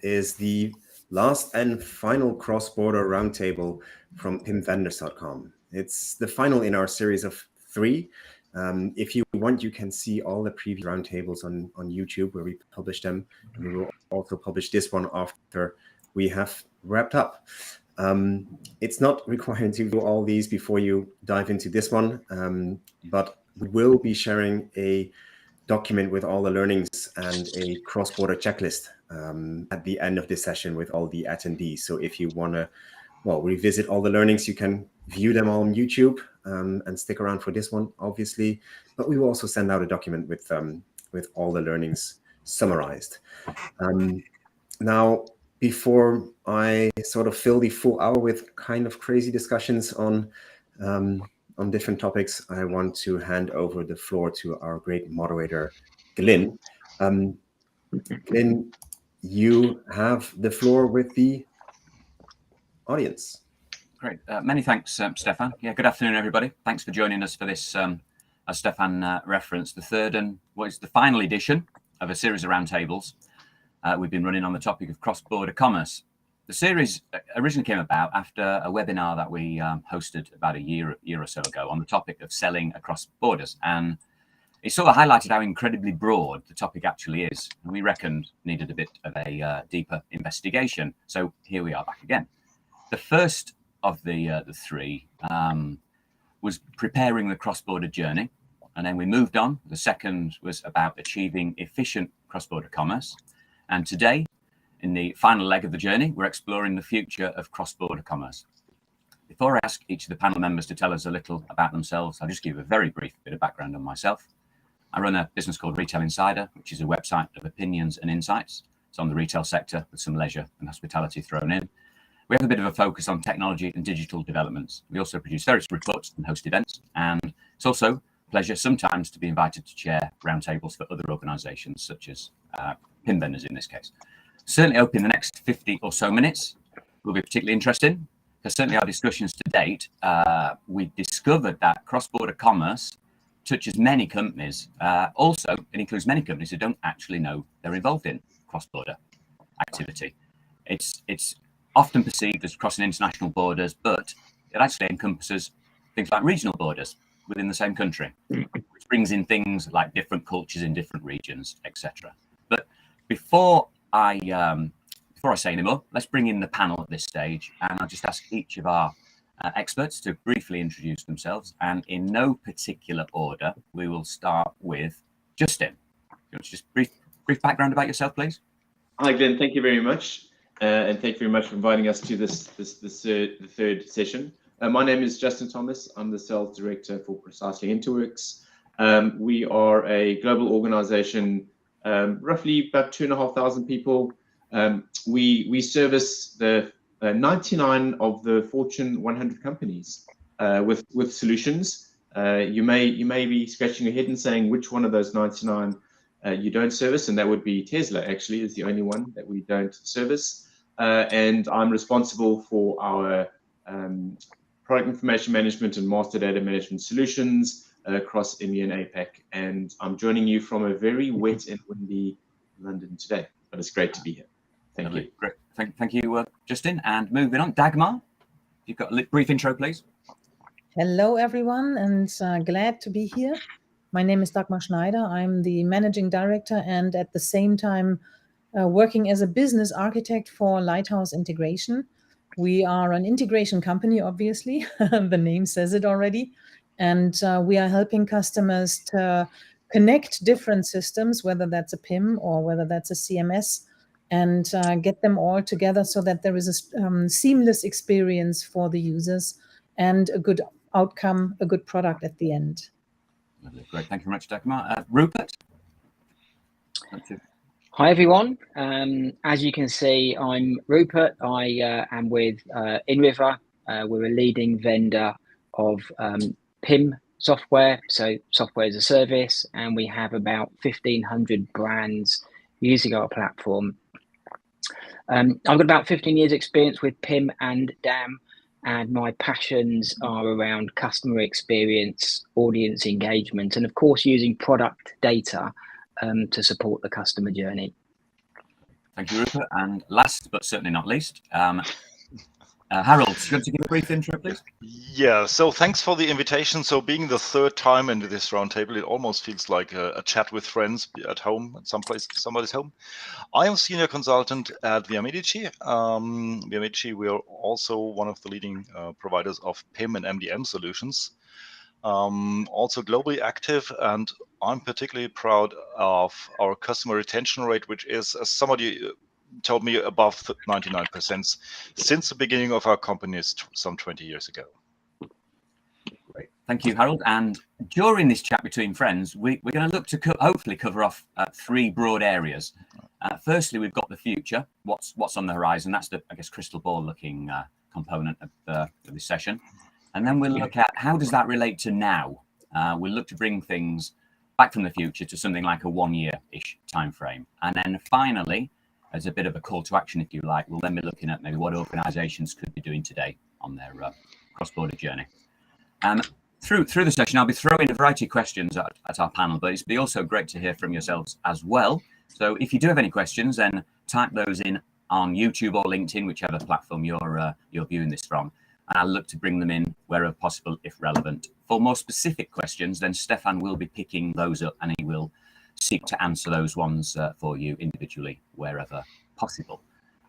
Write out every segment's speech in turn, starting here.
is the last and final cross-border roundtable from pimvendors.com. It's the final in our series of 3. If you want, you can see all the previous roundtables on YouTube where we publish them. And we will also publish this one after we have wrapped up. It's not required to do all these before you dive into this one, but we will be sharing a document with all the learnings and a cross-border checklist at the end of this session with all the attendees. So if you want to, revisit all the learnings, you can view them all on YouTube and stick around for this one, obviously. But we will also send out a document with all the learnings summarized. Now, before I sort of fill the full hour with kind of crazy discussions on different topics, I want to hand over the floor to our great moderator, Glyn. Glyn, you have the floor with the audience. Great. Many thanks, Stefan. Yeah, good afternoon, everybody. Thanks for joining us for this, as Stefan referenced, the third and what is the final edition of a series of roundtables we've been running on the topic of cross-border commerce. The series originally came about after a webinar that we hosted about a year or so ago on the topic of selling across borders. And it sort of highlighted how incredibly broad the topic actually is. And we reckoned needed a bit of a deeper investigation. So here we are back again. The first of the 3 was preparing the cross-border journey. And then we moved on. The second was about achieving efficient cross-border commerce. And today, in the final leg of the journey, we're exploring the future of cross-border commerce. Before I ask each of the panel members to tell us a little about themselves, I'll just give a very brief bit of background on myself. I run a business called Retail Insider, which is a website of opinions and insights. It's on the retail sector with some leisure and hospitality thrown in. We have a bit of a focus on technology and digital developments. We also produce various reports and host events. And it's also a pleasure sometimes to be invited to chair roundtables for other organizations, such as PIM vendors in this case. Certainly hoping the next 50 or so minutes will be particularly interesting, because certainly our discussions to date, we've discovered that cross-border commerce touches many companies. Also, it includes many companies who don't actually know they're involved in cross-border activity. It's often perceived as crossing international borders, but it actually encompasses things like regional borders within the same country, which brings in things like different cultures in different regions, etc. But before I say any more, let's bring in the panel at this stage, and I'll just ask each of our experts to briefly introduce themselves. And in no particular order, we will start with Justin. You want to just brief background about yourself, please? Hi, Glenn. Thank you very much, and thank you very much for inviting us to the third session. My name is Justin Thomas. I'm the sales director for Precisely Interworks. We are a global organization. Roughly about 2,500 people. We service the 99 of the Fortune 100 companies with solutions. You may be scratching your head and saying which one of those 99 you don't service, and that would be Tesla. Actually, is the only one that we don't service. And I'm responsible for our product information management and master data management solutions across EMEA and APAC, and I'm joining you from a very wet and windy London today, but it's great to be here. Thank you. Great. Thank you, Justin. And moving on, Dagmar, you've got a brief intro, please. Hello, everyone, and glad to be here. My name is Dagmar Schneider. I'm the managing director and at the same time working as a business architect for Lighthouse Integration. We are an integration company, obviously. The name says it already. And we are helping customers to connect different systems, whether that's a PIM or whether that's a CMS, and get them all together so that there is a seamless experience for the users and a good outcome, a good product at the end. Lovely. Great. Thank you very much, Dagmar. Rupert? Hi, everyone. As you can see, I'm Rupert. I am with InRiver. We're a leading vendor of PIM software, so software as a service, and we have about 1,500 brands using our platform. I've got about 15 years experience with PIM and DAM, and my passions are around customer experience, audience engagement, and of course using product data to support the customer journey. Thank you, Rupert. And last but certainly not least, Harold, do you want to give a brief intro, please? Yeah, so thanks for the invitation. So being the third time into this roundtable, it almost feels like a chat with friends at home, at somebody's home. I am senior consultant at Via Medici. Via Medici, we are also one of the leading providers of PIM and MDM solutions. Also globally active, and I'm particularly proud of our customer retention rate, which is, as somebody told me, above 99% since the beginning of our company some 20 years ago. Great. Thank you, Harold. And during this chat between friends, we're going to look to hopefully cover off three broad areas. Firstly, we've got the future, what's on the horizon. That's the, I guess, crystal ball looking component of this session. And then we'll look at how does that relate to now. We'll look to bring things back from the future to something like a 1 year-ish time frame. And then finally, as a bit of a call to action, if you like, we'll then be looking at maybe what organizations could be doing today on their cross-border journey. Through the session, I'll be throwing a variety of questions at our panel, but it'd be also great to hear from yourselves as well. So if you do have any questions, then type those in on YouTube or LinkedIn, whichever platform you're viewing this from. And I'll look to bring them in wherever possible, if relevant. For more specific questions, then Stefan will be picking those up and he will seek to answer those ones for you individually wherever possible.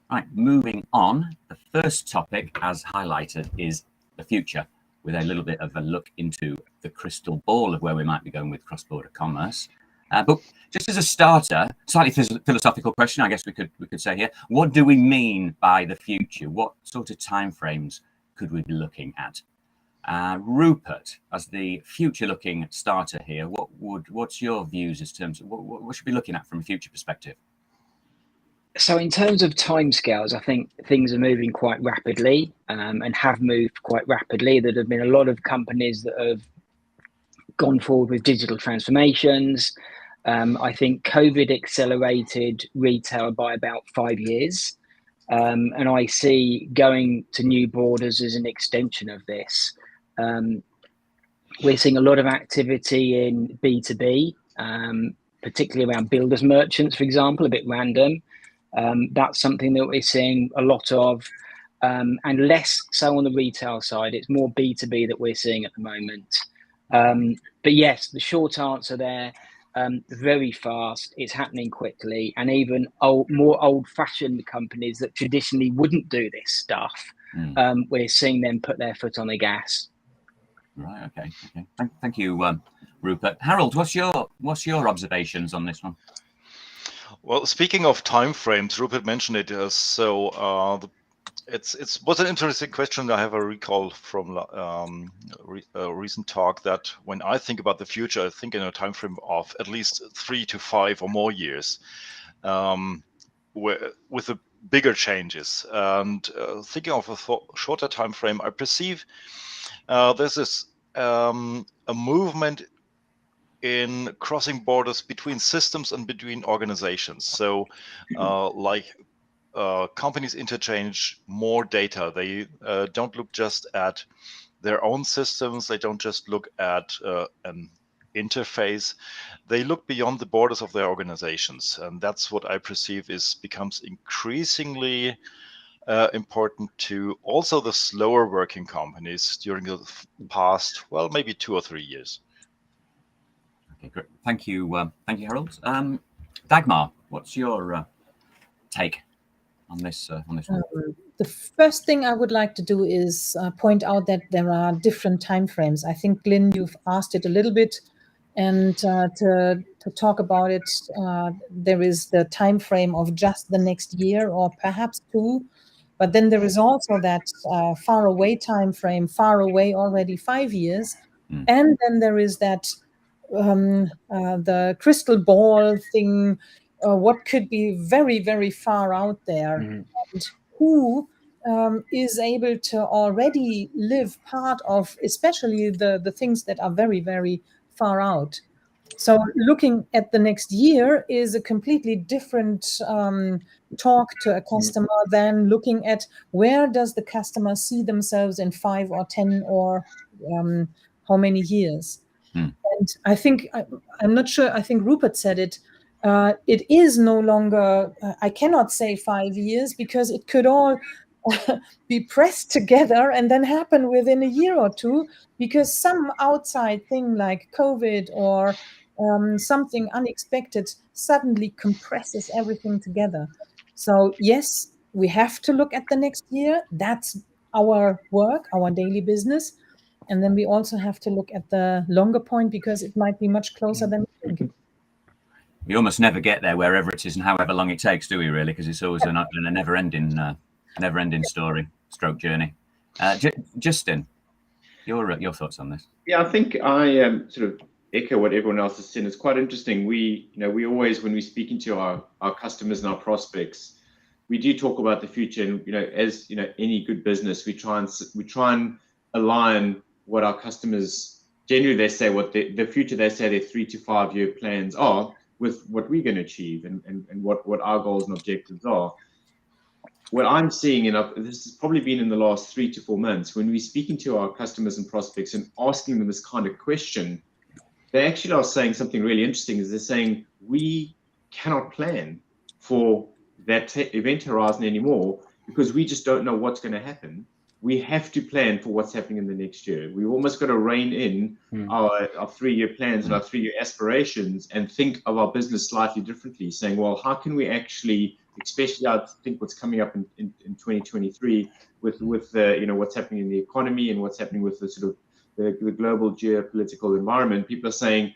Right, moving on. The first topic, as highlighted, is the future, with a little bit of a look into the crystal ball of where we might be going with cross-border commerce. But just as a starter, slightly philosophical question, I guess we could say here, what do we mean by the future? What sort of timeframes could we be looking at? Rupert, as the future-looking starter here, what's your views in terms of what should we be looking at from a future perspective? So in terms of timescales, I think things are moving quite rapidly and have moved quite rapidly. There have been a lot of companies that have gone forward with digital transformations. I think COVID accelerated retail by about 5 years. And I see going to new borders as an extension of this. We're seeing a lot of activity in B2B, particularly around builders merchants, for example, a bit random. That's something that we're seeing a lot of, and less so on the retail side. It's more B2B that we're seeing at the moment. But yes, the short answer there, very fast, it's happening quickly, and even more old-fashioned companies that traditionally wouldn't do this stuff, we're seeing them put their foot on the gas. Right. Okay. Thank you, Rupert. Harold, what's your observations on this one? Well, speaking of timeframes, Rupert mentioned it. It was an interesting question. I have a recall from a recent talk that when I think about the future, I think in a time frame of at least 3 to 5 or more years, with the bigger changes. And thinking of a shorter time frame, I perceive there's this a movement in crossing borders between systems and between organizations. So companies interchange more data. They don't look just at their own systems. They don't just look at an interface. They look beyond the borders of their organizations. And that's what I perceive becomes increasingly important to also the slower working companies during the past, well, maybe 2 or 3 years. Okay, great. Thank you, Harold. Dagmar, what's your take on this one? The first thing I would like to do is point out that there are different timeframes. I think, Glyn, you've asked it a little bit, and to talk about it, there is the time frame of just the next year or perhaps 2, but then there is also that far away time frame, far away already 5 years, and then there is that the crystal ball thing, what could be very, very far out there, and who is able to already live part of, especially the things that are very, very far out. So looking at the next year is a completely different talk to a customer than looking at where does the customer see themselves in 5 or 10 or how many years. And I think, I'm not sure, I think Rupert said it, it is no longer, I cannot say 5 years, because it could all be pressed together and then happen within a year or two, because some outside thing like COVID or something unexpected suddenly compresses everything together. So yes, we have to look at the next year. That's our work, our daily business. And then we also have to look at the longer point, because it might be much closer than we think. We almost never get there wherever it is and however long it takes, do we really? Because it's always a never-ending story, stroke journey. Justin, your thoughts on this? Yeah, I think I sort of echo what everyone else has said. It's quite interesting. We always, when we're speaking to our customers and our prospects, we do talk about the future. And as any good business, we try and align what our customers generally they say what the future they say their 3 to 5 year plans are with what we're going to achieve and what our goals and objectives are. What I'm seeing, and this has probably been in the last 3 to 4 months, when we're speaking to our customers and prospects and asking them this kind of question, they actually are saying something really interesting. Is they're saying we cannot plan for that event horizon anymore because we just don't know what's going to happen. We have to plan for what's happening in the next year. We've almost got to rein in our 3-year plans and our 3-year aspirations and think of our business slightly differently, saying, well, how can we actually, especially I think what's coming up in 2023 with what's happening in the economy and what's happening with the sort of the global geopolitical environment, people are saying,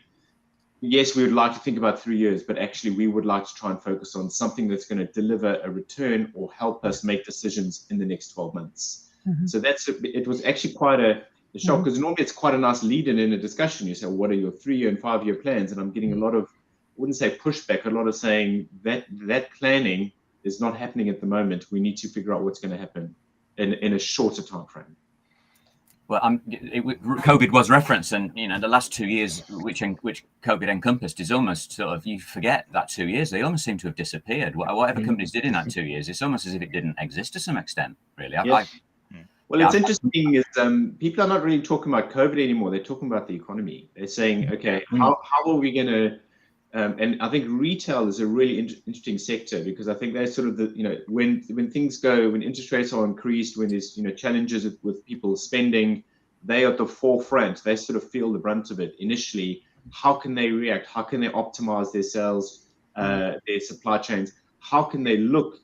yes, we would like to think about 3 years, but actually we would like to try and focus on something that's going to deliver a return or help us make decisions in the next 12 months. Mm-hmm. So it was actually quite a shock, because normally it's quite a nice lead-in in a discussion. You say, well, what are your 3-year and 5-year plans? And I'm getting a lot of, I wouldn't say pushback, a lot of saying that planning is not happening at the moment. We need to figure out what's going to happen in a shorter time frame. Well, COVID was referenced, and the last 2 years, which COVID encompassed, is almost sort of, you forget that 2 years. They almost seem to have disappeared. Whatever companies did in that 2 years, it's almost as if it didn't exist to some extent, really. It's interesting is people are not really talking about COVID anymore. They're talking about the economy. They're saying, okay, how are we going to? And I think retail is a really interesting sector, because I think they're sort of when things go, when interest rates are increased, when there's challenges with people spending, they are at the forefront. They sort of feel the brunt of it initially. How can they react? How can they optimize their sales, their supply chains? How can they look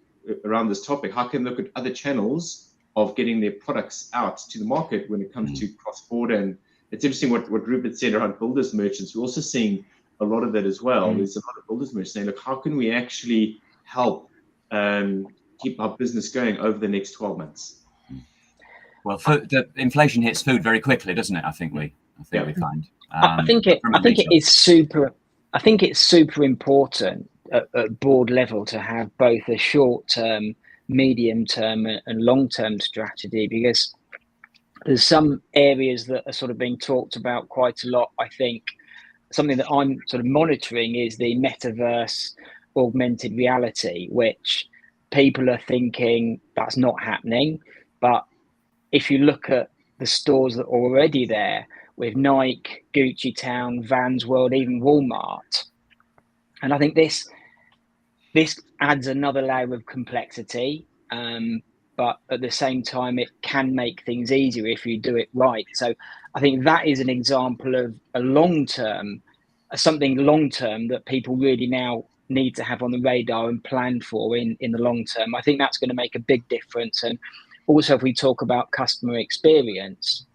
around this topic? How can they look at other channels of getting their products out to the market when it comes to cross-border? And it's interesting what Rupert said around builders merchants. We're also seeing a lot of that as well. There's a lot of builders merchants saying, look, how can we actually help keep our business going over the next 12 months? Well, the inflation hits food very quickly, doesn't it? I think we find. I think it is super. I think it's super important at board level to have both a short-term, medium-term, and long-term strategy, because there's some areas that are sort of being talked about quite a lot. I think something that I'm sort of monitoring is the metaverse, augmented reality, which people are thinking that's not happening. But if you look at the stores that are already there with Nike, Gucci Town, Vans World, even Walmart, and I think this adds another layer of complexity, but at the same time, it can make things easier if you do it right. So I think that is an example of something long-term that people really now need to have on the radar and plan for in the long term. I think that's going to make a big difference. And also, if we talk about customer experience,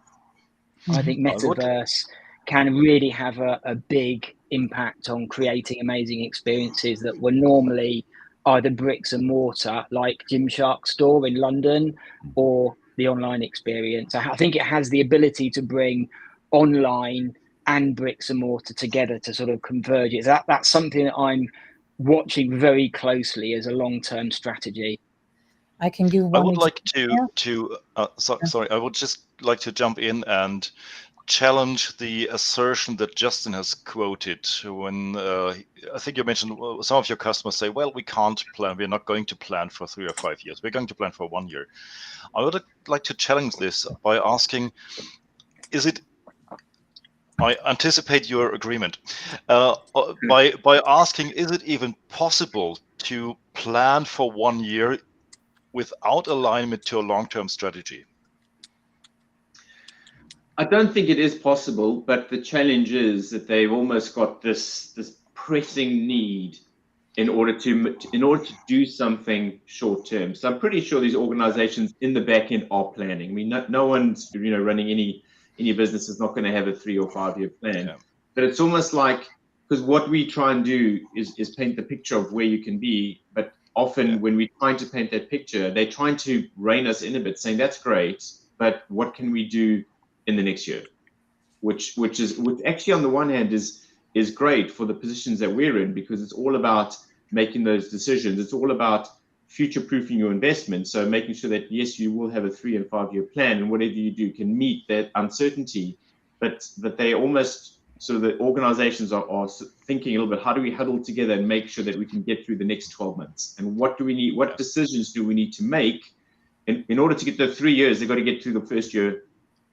I think metaverse can really have a big impact on creating amazing experiences that were normally either bricks and mortar, like Gymshark store in London, or the online experience. I think it has the ability to bring online and bricks and mortar together to sort of converge it. That's something that I'm watching very closely as a long-term strategy. I can give one. I would like I would just like to jump in and challenge the assertion that Justin has quoted when I think you mentioned some of your customers say, well, we can't plan. We're not going to plan for 3 or 5 years. We're going to plan for 1 year. I would like to challenge this by asking, is it I anticipate your agreement. By asking, is it even possible to plan for 1 year without alignment to a long-term strategy? I don't think it is possible, but the challenge is that they've almost got this pressing need in order to do something short term. So I'm pretty sure these organizations in the back end are planning. I mean, no one's running any business is not going to have a 3 or 5 year plan. Yeah. But it's almost like, because what we try and do is paint the picture of where you can be, but often when we're trying to paint that picture, they're trying to rein us in a bit, saying that's great, but what can we do in the next year? Which actually on the one hand is great for the positions that we're in, because it's all about making those decisions. It's all about future-proofing your investment. So making sure that, yes, you will have a 3 and 5 year plan, and whatever you do can meet that uncertainty, but that they almost, so the organizations are thinking a little bit, how do we huddle together and make sure that we can get through the next 12 months? And what do we need? What decisions do we need to make in order to get the 3 years? They've got to get through the first year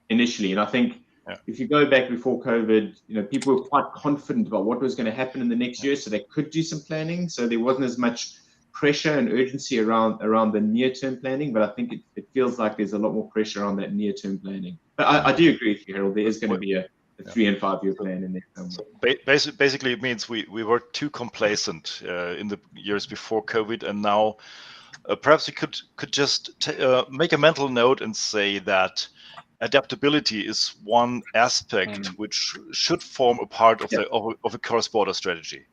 initially. And I think if you go back before COVID, people were quite confident about what was going to happen in the next year, so they could do some planning. So there wasn't as much pressure and urgency around the near-term planning. But I think it feels like there's a lot more pressure on that near-term planning. But I do agree with you, Harold. There is going to be a 3 and 5 year plan in there somewhere. So basically, it means we were too complacent in the years before COVID, and now perhaps we could just make a mental note and say that adaptability is one aspect which should form a part of of a cross-border strategy.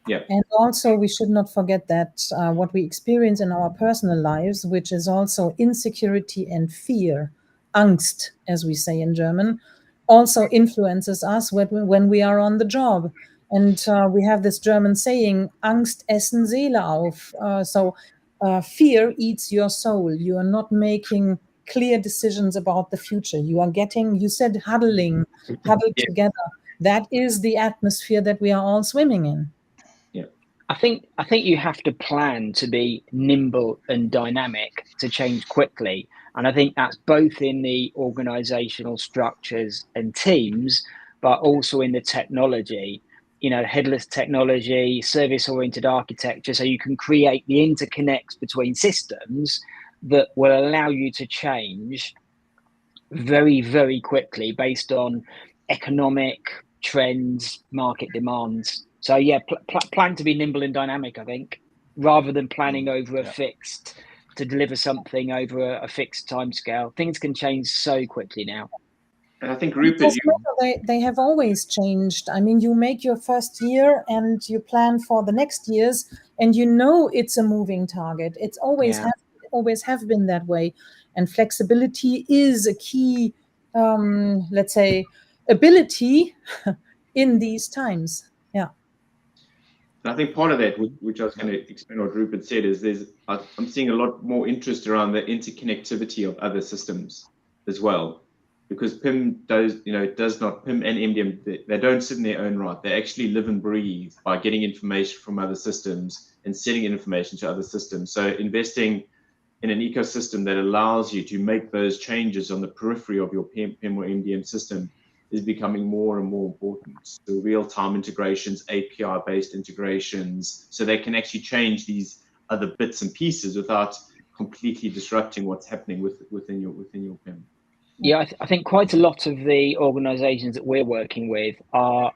Yeah. And also, we should not forget that what we experience in our personal lives, which is also insecurity and fear, Angst, as we say in German, also influences us when we are on the job. And we have this German saying, Angst essen Seele auf. So fear eats your soul. You are not making clear decisions about the future. You are getting, you said huddled together. That is the atmosphere that we are all swimming in. Yeah. I think you have to plan to be nimble and dynamic to change quickly. And I think that's both in the organizational structures and teams, but also in the technology, headless technology, service-oriented architecture, so you can create the interconnects between systems that will allow you to change very, very quickly based on economic trends, market demands. So yeah, plan to be nimble and dynamic, I think, rather than planning over a fixed, to deliver something over a fixed timescale. Things can change so quickly now. And I think, Rupert, they have always changed. I mean, you make your first year and you plan for the next years, and it's a moving target. It's always have been that way. And flexibility is a key, let's say, ability in these times. Yeah. I think part of that, which I was going to explain what Rupert said, is I'm seeing a lot more interest around the interconnectivity of other systems as well, because PIM PIM and MDM, they don't sit in their own right. They actually live and breathe by getting information from other systems and sending information to other systems. So investing in an ecosystem that allows you to make those changes on the periphery of your PIM or MDM system is becoming more and more important. So real-time integrations, API-based integrations, so they can actually change these other bits and pieces without completely disrupting what's happening within your PIM. Yeah, I think quite a lot of the organizations that we're working with are,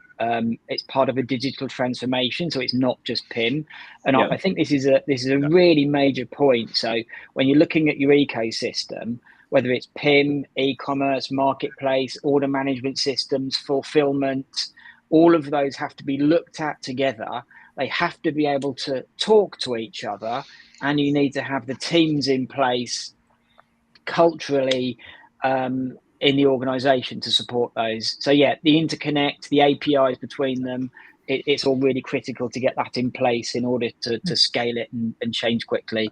it's part of a digital transformation, so it's not just PIM. And I think this is a really major point. So when you're looking at your ecosystem, whether it's PIM, e-commerce, marketplace, order management systems, fulfillment, all of those have to be looked at together. They have to be able to talk to each other, and you need to have the teams in place culturally in the organization to support those. So yeah, the interconnect, the APIs between them, it's all really critical to get that in place in order to scale it and change quickly.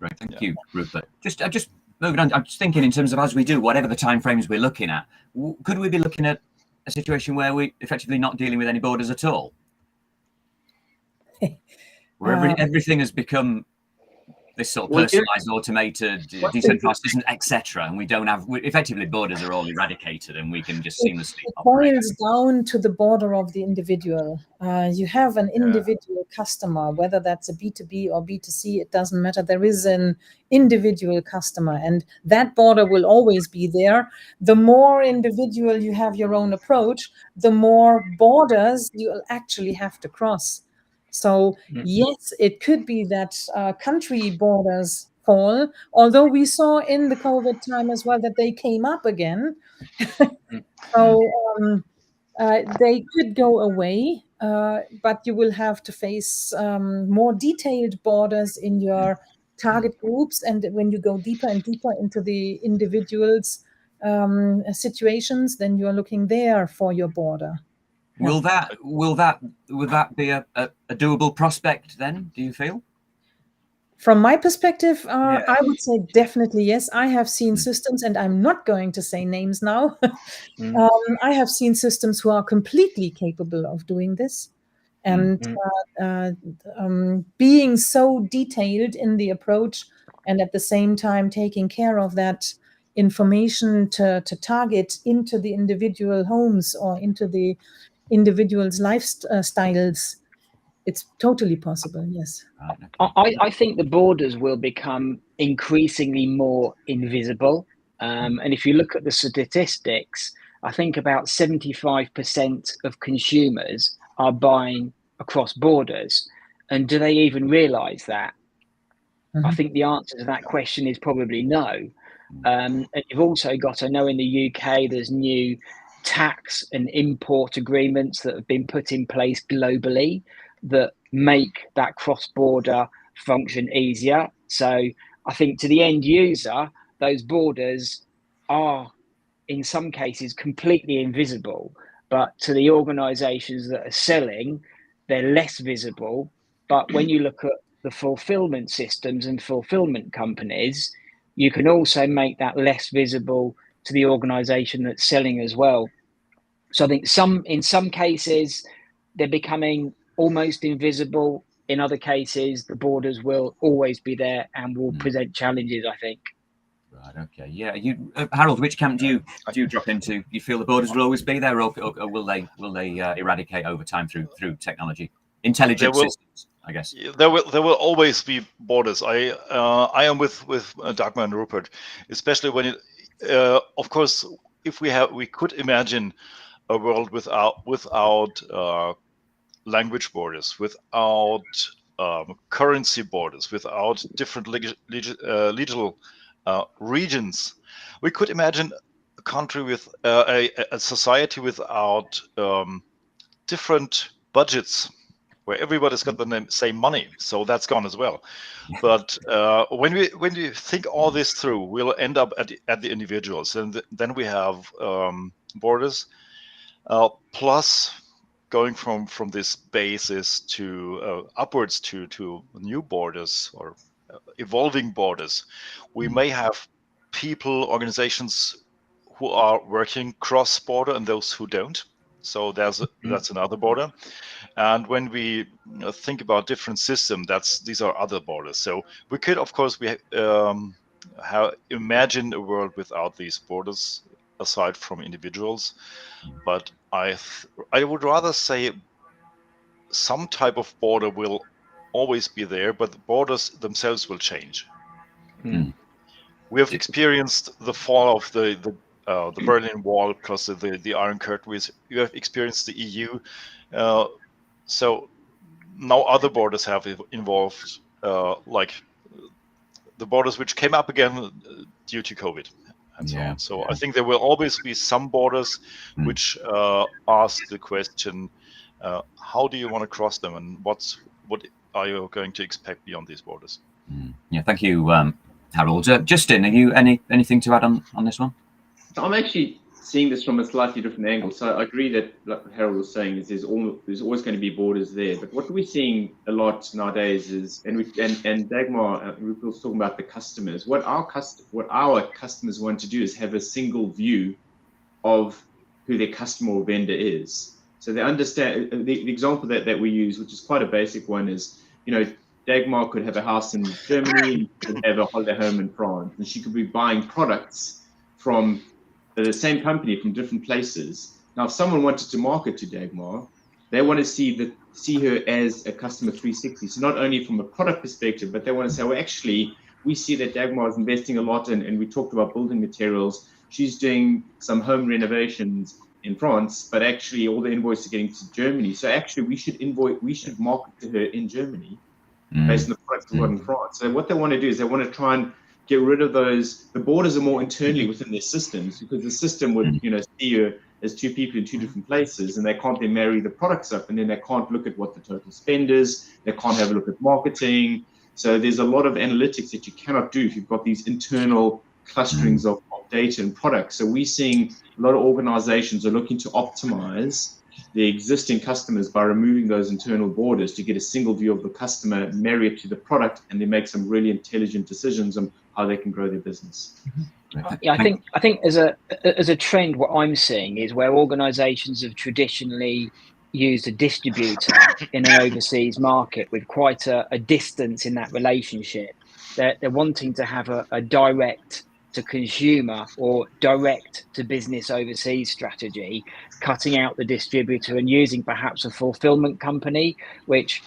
Right, thank you, Rupert. Just moving on, I'm just thinking in terms of, as we do, whatever the timeframes we're looking at, could we be looking at a situation where we effectively not dealing with any borders at all? Where everything has become this sort of Well, personalized, automated, decentralized systems, etc. And we don't have, effectively, borders are all eradicated, and we can just seamlessly It operate. boils down to the border of the individual. You have an individual customer, whether that's a B2B or B2C, it doesn't matter. There is an individual customer, and that border will always be there. The more individual you have your own approach, the more borders you'll actually have to cross. So yes, it could be that country borders fall, although we saw in the COVID time as well that they came up again. So they could go away, but you will have to face more detailed borders in your target groups. And when you go deeper and deeper into the individuals' situations, then you're looking there for your border. Will that be a doable prospect then, do you feel? From my perspective, I would say definitely yes. I have seen systems, and I'm not going to say names now. I have seen systems who are completely capable of doing this, and being so detailed in the approach, and at the same time taking care of that information to target into the individual homes or into the individual's lifestyles. It's totally possible, yes. I think the borders will become increasingly more invisible. And if you look at the statistics, I think about 75% of consumers are buying across borders. And do they even realize that? I think the answer to that question is probably no. And you've also got, I know in the UK, there's new tax and import agreements that have been put in place globally that make that cross-border function easier. So I think to the end user, those borders are in some cases completely invisible, but to the organizations that are selling, they're less visible. But when you look at the fulfillment systems and fulfillment companies, you can also make that less visible to the organization that's selling as well. So I think in some cases, they're becoming almost invisible. In other cases, the borders will always be there and will present challenges, I think. Right. Okay. Yeah. You, Harold, which camp do you drop into? You feel the borders will always be there, or will they eradicate over time through technology, intelligent systems? I guess there will always be borders. I am with Dagmar and Rupert, especially when it. Of course, if we could imagine a world without language borders, without currency borders, without different legal regions. We could imagine a country with a society without different budgets, where everybody's got the same money. So that's gone as well. But when we think all this through, we'll end up at the individuals, and then we have borders plus going from this basis to upwards to new borders or evolving borders. We may have people, organizations who are working cross-border and those who don't. So that's another border. And when we think about different systems, these are other borders. So we could, of course, imagine a world without these borders aside from individuals. But I would rather say some type of border will always be there, but the borders themselves will change. We have experienced the fall of the Berlin Wall plus the Iron Curtain. You have experienced the EU. So now other borders have involved, like the borders which came up again due to COVID and so on. So I think there will always be some borders which ask the question, how do you want to cross them, and what are you going to expect beyond these borders? Yeah, thank you, Harold. Justin, have you anything to add on this one? I'm actually seeing this from a slightly different angle. So I agree that, like Harold was saying, is there's always going to be borders there. But what we're seeing a lot nowadays is, and Dagmar, Rupert was talking about the customers. What our customers want to do is have a single view of who their customer or vendor is. So they understand. The example that we use, which is quite a basic one, is Dagmar could have a house in Germany, could have a holiday home in France, and she could be buying products from the same company from different places. Now, if someone wanted to market to Dagmar, they want to see her as a customer 360. So not only from a product perspective, but they want to say, well, actually, we see that Dagmar is investing a lot in, and we talked about building materials. She's doing some home renovations in France, but actually all the invoices are getting to Germany. So actually we should market to her in Germany based on the products we've got in France. So what they want to do is they want to try and get rid of those. The borders are more internally within their systems, because the system would, see you as two people in two different places, and they can't then marry the products up, and then they can't look at what the total spend is. They can't have a look at marketing. So there's a lot of analytics that you cannot do if you've got these internal clusterings of data and products. So we're seeing a lot of organizations are looking to optimize the existing customers by removing those internal borders to get a single view of the customer, marry it to the product, and then make some really intelligent decisions on how they can grow their business. Yeah, I think as a trend, what I'm seeing is where organizations have traditionally used a distributor in an overseas market with quite a distance in that relationship. They're wanting to have a direct to consumer or direct to business overseas strategy, cutting out the distributor and using perhaps a fulfillment company, which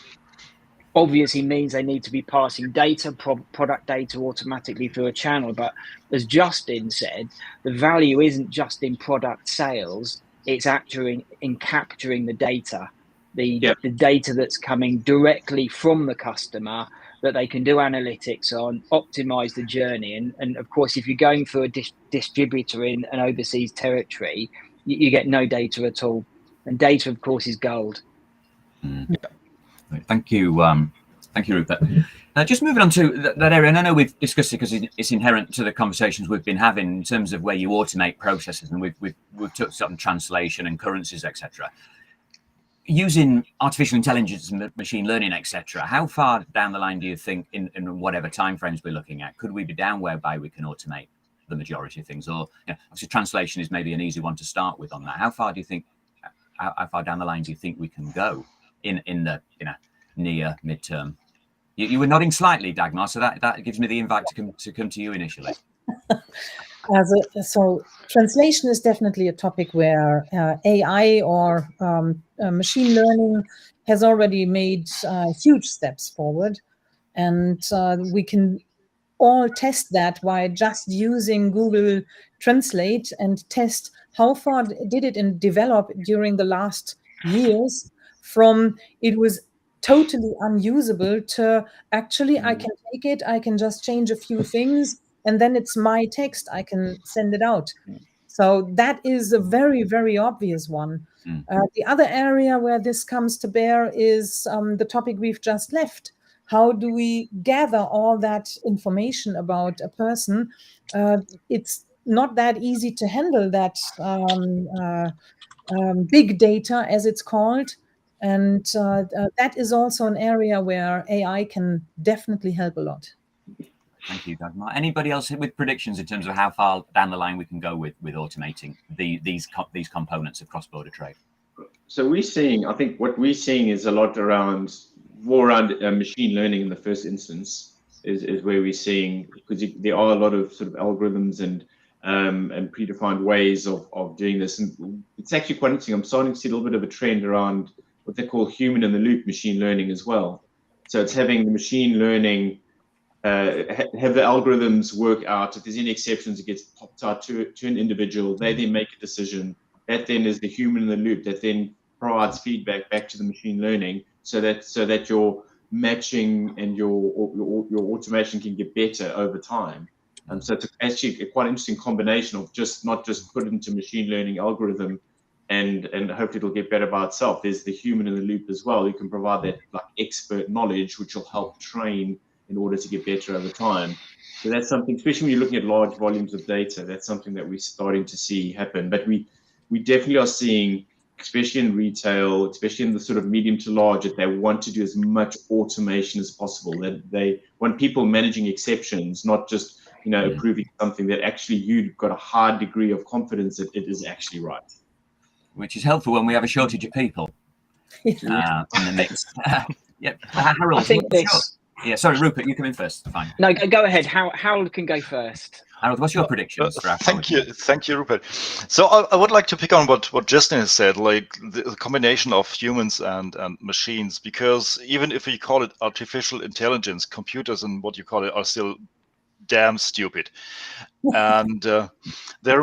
obviously means they need to be passing data, product data automatically through a channel. But as Justin said, the value isn't just in product sales, it's actually in capturing the data, the data that's coming directly from the customer that they can do analytics on, optimize the journey. And of course, if you're going through a distributor in an overseas territory, you get no data at all. And data, of course, is gold. Thank you, Rupert. Just moving on to that area, and I know we've discussed it because it's inherent to the conversations we've been having in terms of where you automate processes, and we've touched on translation and currencies, etc. Using artificial intelligence and machine learning, etc., how far down the line do you think, in whatever timeframes we're looking at, could we be down whereby we can automate the majority of things? Or obviously translation is maybe an easy one to start with on that. How far do you think? How far down the line do you think we can go in the near midterm? You were nodding slightly, Dagmar, so that gives me the invite to come to you initially. So translation is definitely a topic where AI or machine learning has already made huge steps forward, and we can all test that by just using Google Translate and test how far did it develop during the last years, from it was totally unusable to actually I can take it, I can just change a few things, and then it's my text, I can send it out. So that is a very, very obvious one. The other area where this comes to bear is the topic we've just left. How do we gather all that information about a person? It's not that easy to handle that big data, as it's called. And that is also an area where AI can definitely help a lot. Thank you, Dagmar. Anybody else with predictions in terms of how far down the line we can go with automating these components of cross-border trade? So I think what we're seeing is a lot more around machine learning in the first instance is where we're seeing, because there are a lot of sort of algorithms and predefined ways of doing this. And it's actually quite interesting. I'm starting to see a little bit of a trend around what they call human in the loop machine learning as well. So it's having the machine learning have the algorithms work out if there's any exceptions, it gets popped out to an individual. They then make a decision. That then is the human in the loop that then provides feedback back to the machine learning, so that your matching and your automation can get better over time. So it's actually a quite interesting combination of not just put it into machine learning algorithm and hopefully it'll get better by itself. There's the human in the loop as well. You can provide that like expert knowledge, which will help train in order to get better over time. So that's something, especially when you're looking at large volumes of data, that's something that we're starting to see happen. But we definitely are seeing, especially in retail, especially in the sort of medium to large, that they want to do as much automation as possible. That they want people managing exceptions, not just approving something that actually you've got a high degree of confidence that it is actually right. Which is helpful when we have a shortage of people in the mix. Yeah, Harold, I think this. Yeah, sorry, Rupert, you come in first. Fine. No, go ahead. Harold can go first. Harold, what's your predictions for our Thank you, Rupert. So I would like to pick on what Justin has said, like the combination of humans and machines, because even if we call it artificial intelligence, computers and what you call it are still damn stupid, and they're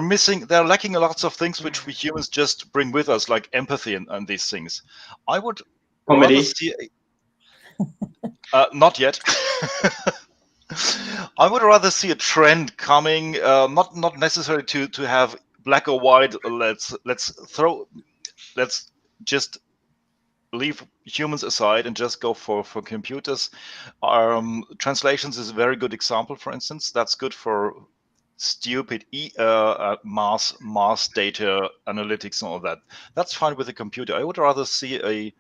lacking lots of things which we humans just bring with us, like empathy and these things. I would rather see not yet. I would rather see a trend coming, not necessarily to have black or white. Let's just leave humans aside and just go for computers. Translations is a very good example. For instance, that's good for stupid mass data analytics and all that. That's fine with a computer. I would rather see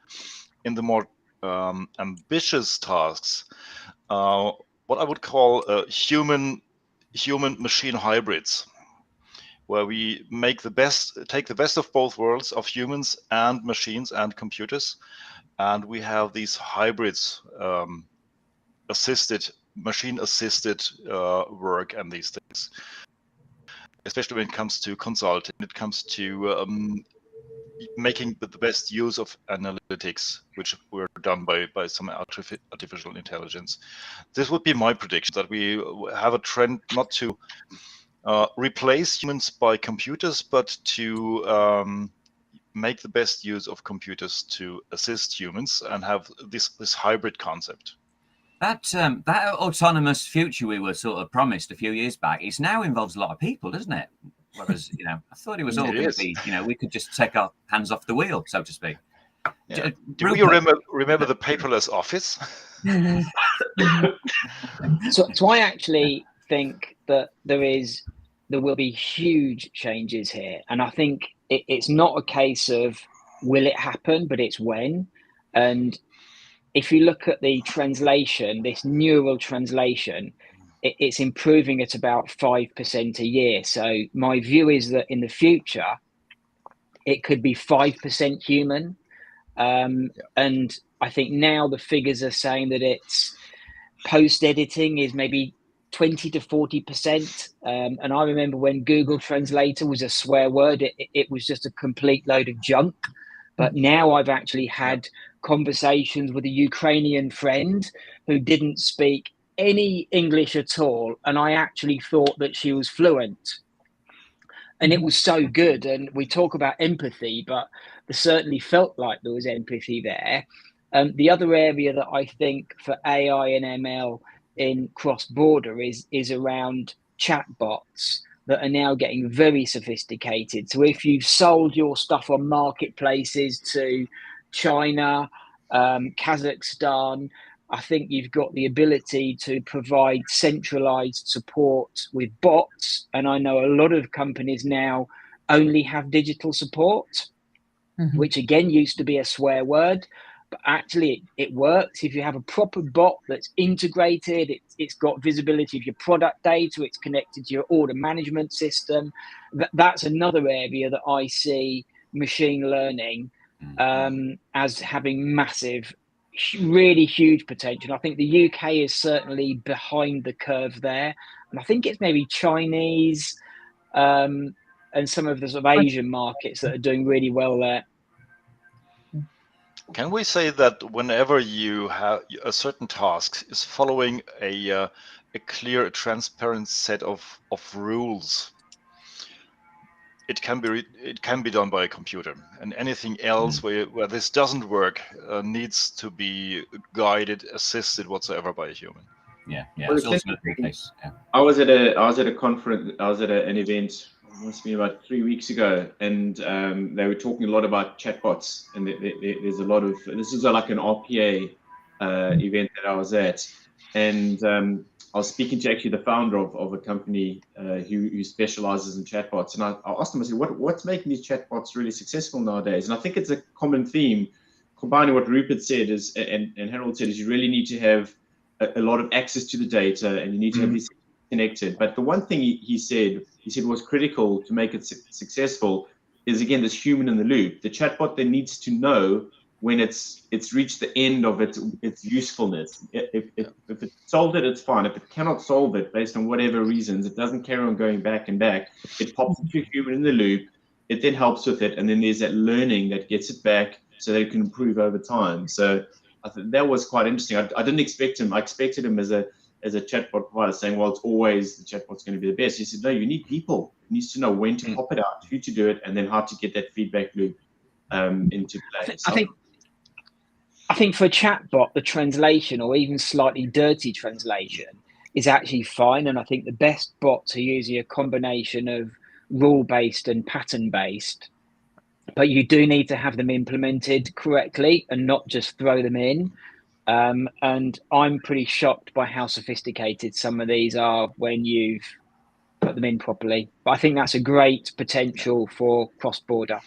in the more ambitious tasks, what I would call human machine hybrids, where we take the best of both worlds of humans and machines and computers, and we have these hybrids, machine assisted work and these things, especially when it comes to consulting, it comes to making the best use of analytics, which were done by some artificial intelligence. This would be my prediction, that we have a trend not to replace humans by computers, but to make the best use of computers to assist humans and have this hybrid concept. That autonomous future we were sort of promised a few years back, it now involves a lot of people, doesn't it? Whereas, I thought it was all going to be, we could just take our hands off the wheel, so to speak. Yeah. Do you remember the paperless office? So I actually think that there will be huge changes here, and I think it's not a case of will it happen, but it's when. And if you look at the translation, this neural translation, it's improving at about 5% a year. So my view is that in the future, it could be 5% human. And I think now the figures are saying that it's post-editing is maybe 20 to 40%. And I remember when Google Translator was a swear word, it was just a complete load of junk. But now I've actually had conversations with a Ukrainian friend who didn't speak any English at all, and I actually thought that she was fluent. And it was so good. And we talk about empathy, but there certainly felt like there was empathy there. The other area that I think for AI and ML in Crossborder is around chatbots that are now getting very sophisticated. So if you've sold your stuff on marketplaces to China, Kazakhstan, I think you've got the ability to provide centralized support with bots. And I know a lot of companies now only have digital support, which again used to be a swear word. But actually, it works. If you have a proper bot that's integrated, it's got visibility of your product data, it's connected to your order management system. That's another area that I see machine learning as having massive, really huge potential. I think the UK is certainly behind the curve there. And I think it's maybe Chinese and some of the sort of Asian markets that are doing really well there. Can we say that whenever you have a certain task is following a clear, transparent set of rules, it can be done by a computer, and anything else where this doesn't work needs to be guided, assisted, whatsoever by a human. Yeah, well, it's ultimately the case. Yeah. I was at a conference. I was at an event. Must be about 3 weeks ago, and they were talking a lot about chatbots. And there's a lot of this is like an RPA event that I was at, and I was speaking to actually the founder of a company who specializes in chatbots, and I asked him, I said, what's making these chatbots really successful nowadays? And I think it's a common theme, combining what Rupert said and Harold said, is you really need to have a lot of access to the data, and you need to have these connected. But the one thing he said was critical to make it successful is, again, this human in the loop. The chatbot then needs to know when it's reached the end of its usefulness. If it solved it, it's fine. If it cannot solve it based on whatever reasons, it doesn't carry on going back and back. It pops into a human in the loop. It then helps with it, and then there's that learning that gets it back so that it can improve over time. So I think that was quite interesting. I didn't expect him. I expected him as a chatbot provider saying, well, it's always the chatbot's going to be the best. He said, no, you need people. It needs to know when to pop it out, who to do it, and then how to get that feedback loop into play. I think for a chatbot, the translation or even slightly dirty translation is actually fine. And I think the best bots are usually a combination of rule-based and pattern-based. But you do need to have them implemented correctly and not just throw them in. And I'm pretty shocked by how sophisticated some of these are when you've put them in properly. But I think that's a great potential for cross-border.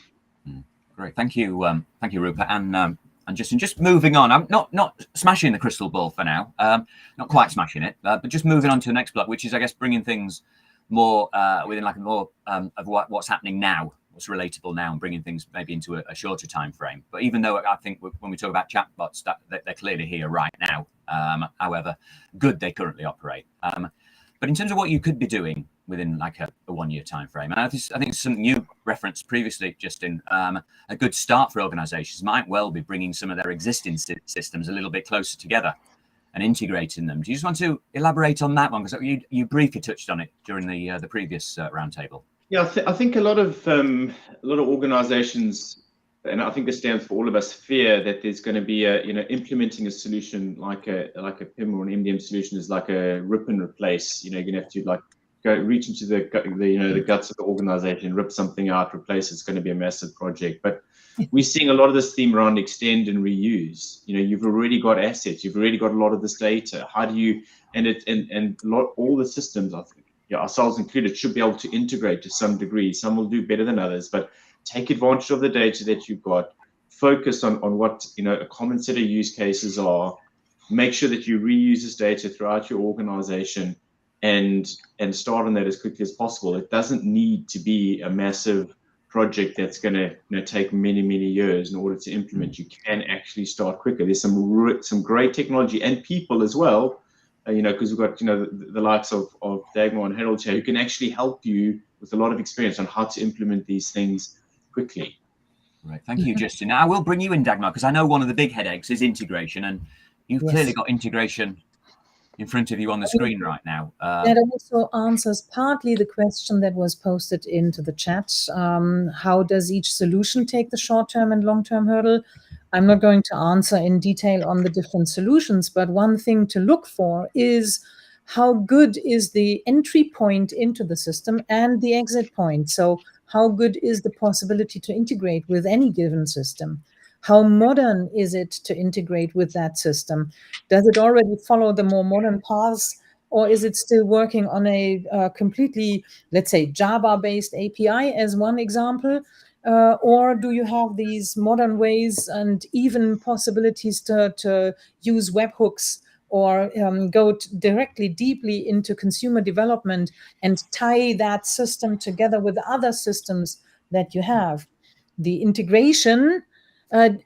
Great, thank you, Rupert, and Justin. Just moving on. I'm not smashing the crystal ball for now. Not quite smashing it, but just moving on to the next block, which is, I guess, bringing things more within like a more of what's happening now. What's relatable now, and bringing things maybe into a shorter time frame. But even though I think when we talk about chatbots, they're clearly here right now, however good they currently operate. But in terms of what you could be doing within like a 1 year time frame, and I think something you referenced previously, Justin, a good start for organizations might well be bringing some of their existing systems a little bit closer together and integrating them. Do you just want to elaborate on that one? Because you briefly touched on it during the previous roundtable. Yeah, I think a lot of organizations, and I think this stands for all of us, fear that there's going to be implementing a solution like a PIM or an MDM solution is like a rip and replace. You're going to have to like go reach into the guts of the organization, rip something out, replace. It's going to be a massive project. But we're seeing a lot of this theme around extend and reuse. You've already got assets, you've already got a lot of this data. How do you all the systems, I think, ourselves included, should be able to integrate to some degree. Some will do better than others, but take advantage of the data that you've got. Focus on what a common set of use cases are. Make sure that you reuse this data throughout your organization, and start on that as quickly as possible. It doesn't need to be a massive project that's going to take many Mm. years in order to implement. You can actually start quicker. There's some great technology and people as well. Because we've got the likes of Dagmar and Harold here, who can actually help you with a lot of experience on how to implement these things quickly. Right, thank you, Justin. Now I will bring you in, Dagmar, because I know one of the big headaches is integration, and you've clearly got integration in front of you on the screen right now. That also answers partly the question that was posted into the chat. How does each solution take the short-term and long-term hurdle? I'm not going to answer in detail on the different solutions, but one thing to look for is how good is the entry point into the system and the exit point. So how good is the possibility to integrate with any given system? How modern is it to integrate with that system? Does it already follow the more modern paths, or is it still working on a completely, let's say, Java-based API as one example? Or do you have these modern ways and even possibilities to use webhooks or go directly deeply into consumer development and tie that system together with other systems that you have? The integration, let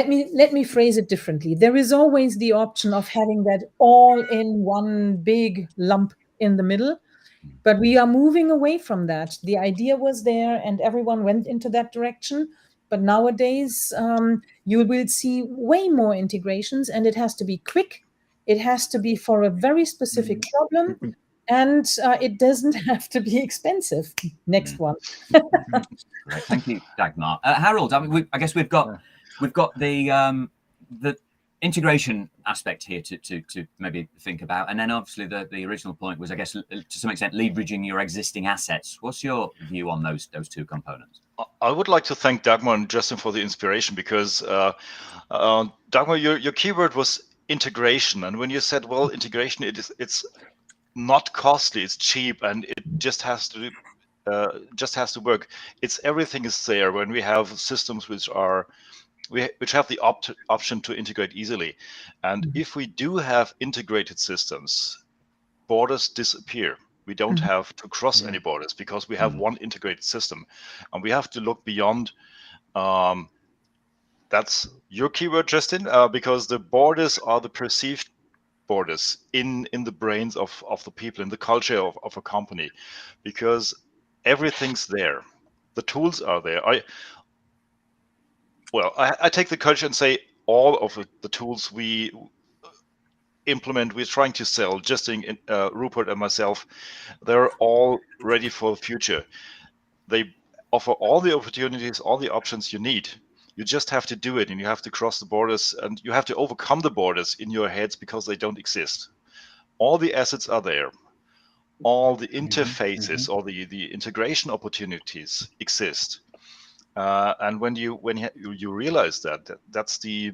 me phrase it differently. There is always the option of having that all in one big lump in the middle. But we are moving away from that. The idea was there and everyone went into that direction. But nowadays, you will see way more integrations, and it has to be quick. It has to be for a very specific problem, and it doesn't have to be expensive. Next one. Great, thank you, Dagmar. Harold, I mean, I guess we've got the integration aspect here to maybe think about, and then obviously the original point was, I guess, to some extent leveraging your existing assets. What's your view on those two components? I would like to thank Dagmar and Justin for the inspiration, because Dagmar, your keyword was integration, and when you said, well, integration, it's not costly, it's cheap, and it just has to work. It's everything is there when we have systems which have the option to integrate easily. And if we do have integrated systems, borders disappear. We don't have to cross any borders because we have one integrated system. And we have to look beyond That's your keyword, Justin, because the borders are the perceived borders in the brains of the people, in the culture of a company, because everything's there. The tools are there. I take the culture and say all of the tools we implement, we're trying to sell, Justin, Rupert and myself, they're all ready for the future. They offer all the opportunities, all the options you need. You just have to do it, and you have to cross the borders, and you have to overcome the borders in your heads because they don't exist. All the assets are there. All the interfaces or the integration opportunities exist. And when you realize that's the